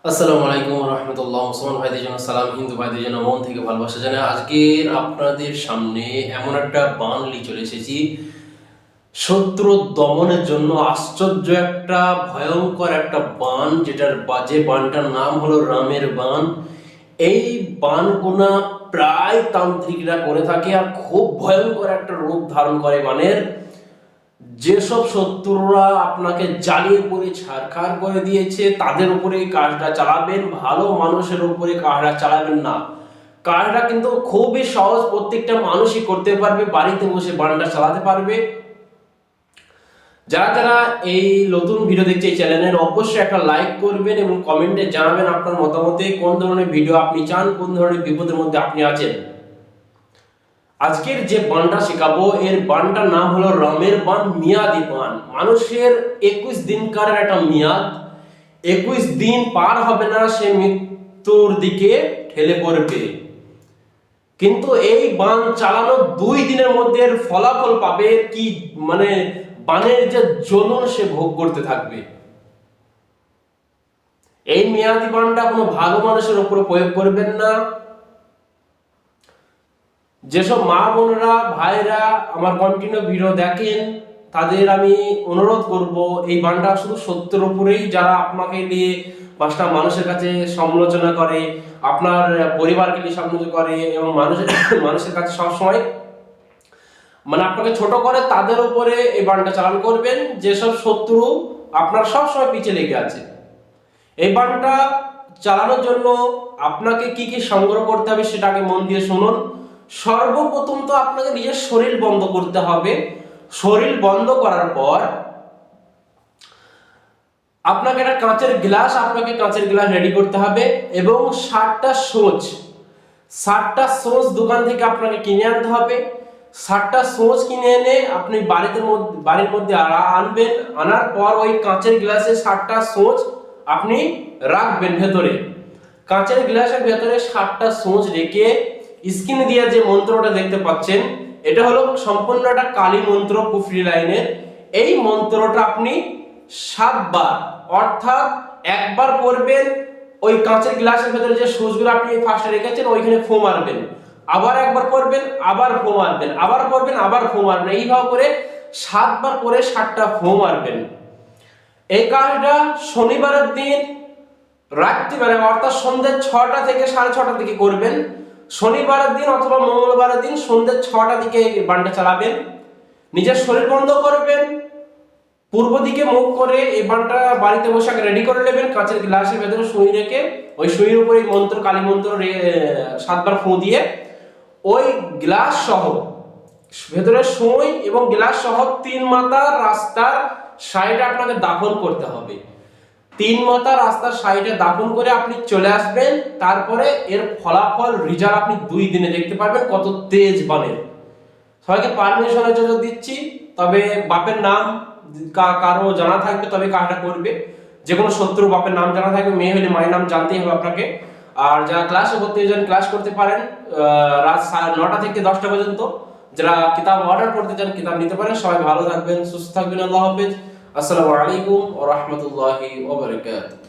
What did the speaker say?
আসসালামু আলাইকুম রহমতুল্লাহ। মুসলমান ভাইদের জন্য সালাম, হিন্দু ভাইদের জন্য মন থেকে ভালোবাসা জানাই। আজকে আপনাদের সামনে এমন একটা বান নিয়ে চলে এসেছি, শত্রু দমনের জন্য আশ্চর্য একটা ভয়ঙ্কর একটা বান, যেটার বাজে বানটার নাম হলো রামের বান। এই বানগুনা প্রায় তান্ত্রিকরা করে থাকে আর খুব ভয়ঙ্কর একটা রূপ ধারণ করে বানের। যেসব শত্রুরা আপনাকে জ্বালিয়ে পড়ে ছারখার করে দিয়েছে তাদের উপরে কাজটা চালাবেন, ভালো মানুষের উপরে কাজটা চালাবেন না। কাজটা কিন্তু খুবই সহজ, প্রত্যেকটা মানুষই করতে পারবে, বাড়িতে বসে বানটা চালাতে পারবে। যারা যারা এই নতুন ভিডিও দেখছে এই চ্যানেলের, অবশ্যই একটা লাইক করবেন এবং কমেন্টে জানাবেন আপনার মতামতে কোন ধরনের ভিডিও আপনি চান, কোন ধরনের বিপদের মধ্যে আপনি আছেন। আজকের যে বানটা শেখাবো, এর বানটার নাম হলো রামের বান, মেয়াদি বান। মানুষের 21 দিনকার একটা মেয়াদ, 21 দিন পার হবে না সে মৃত্যুর দিকে ঠেলে পড়বে, কিন্তু এই বান চালানো 2 দিনের মধ্যে এর ফলাফল পাবে। কি মানে বানের যে জ্বলন সে ভোগ করতে থাকবে। এই মেয়াদি বানটা কোনো ভালো মানুষের উপরে প্রয়োগ করবেন না। যেসব মা বোনরা ভাইরা আমার কন্টিনিউ ভিডিও দেখেন তাদের আমি অনুরোধ করব, এই বানটা শুধু সত্যের উপরেই, যারা আপনাকে নিয়ে 5টা মানুষের কাছে সমালোচনা করে, আপনার পরিবারকে নিয়ে সমালোচনা করে এবং মানুষের কাছে সবসময় মানে আপনাকে ছোট করে, তাদের উপরে এই বানটা চালান করবেন। যেসব শত্রু আপনার সবসময় পিছিয়ে লেগে আছে, এই বানটা চালানোর জন্য আপনাকে কি কি সংগ্রহ করতে হবে সেটাকে মন দিয়ে শুনুন। সর্বপ্রথম তো আপনাকে নিজের শরীর বন্ধ করতে হবে। শরীর বন্ধ করার পর আপনাকে একটা কাঁচের গ্লাস রেডি করতে হবে এবং 60টা সোঁচ দোকান থেকে আপনাকে কিনে আনতে হবে। 60টা সোঁচ কিনে এনে আপনি বাড়ির মধ্যে আনবেন। আনার পর ওই কাঁচের গ্লাসে 60টা সোঁচ আপনি রাখবেন ভেতরে। কাঁচের গ্লাসের ভেতরে 60টা সোঁচ রেখে স্ক্রিনে দিয়ে যে মন্ত্রটা দেখতে পাচ্ছেন, এটা হলো সম্পূর্ণ একটা কালী মন্ত্র, কুফরি লাইনের। এই মন্ত্রটা আপনি 7 বার, অর্থাৎ একবার পড়বেন, ওই কাঁচের গ্লাসের ভেতরে যে সুচগুলো আপনি ফার্স্টে রেখেছেন ওইখানে ফু মারবেন, আবার একবার পড়বেন, আবার ফু মারবেন, আবার পড়বেন, আবার ফু মারবেন। এইভাবে করে 7 বার করে 60টা ফু মারবেন। এই কাজটা শনিবারের দিন রাত্রিবেলা, অর্থাৎ সন্ধ্যে 6টা থেকে 6:30 দিকে করবেন। শনিবারের দিন অথবা মঙ্গলবারের দিন সন্ধ্যে 6টা দিকে বানটা চালাবেন। নিজের শরীর বন্ধ করবেন, পূর্ব দিকে মুখ করে এই বানটা বাড়িতে বসে রেডি করে নেবেন। কাঁচের গ্লাসের ভেতরে সুই রেখে ওই সুইয়ের উপরে মন্ত্র, কালী মন্ত্র 7 বার ফু দিয়ে ওই গ্লাস সহ, ভেতরে সুই এবং গ্লাস সহ 3 মাথার রাস্তার সাইডে আপনাকে দাফন করতে হবে। 3 মাথা রাস্তার সাইডে দাফন করে আপনি চলে আসবেন। তারপরে এর ফলাফল রেজাল্ট আপনি 2 দিনে দেখতে পারবেন কত তেজ বানের। সবাইকে পারমিশনের জন্য দিচ্ছি, তবে বাপের নাম কারো জানা থাকবে তবে কাজটা করবে। যে কোনো শত্রু বাপের নাম জানা থাকবে, মেয়ে হলে মায়ের নাম জানতেই হবে আপনাকে। আর যারা ক্লাসে ভর্তি হয়ে যান ক্লাস করতে পারেন রাত 9টা থেকে 10টা পর্যন্ত। যারা কিতাব অর্ডার করতে চান কিতাব নিতে পারেন। সবাই ভালো থাকবেন, সুস্থ থাকবেন। আল্লাহ হাফেজ। আসসালামু আলাইকুম ওয়া রাহমাতুল্লাহি ওয়া বারাকাতুহু।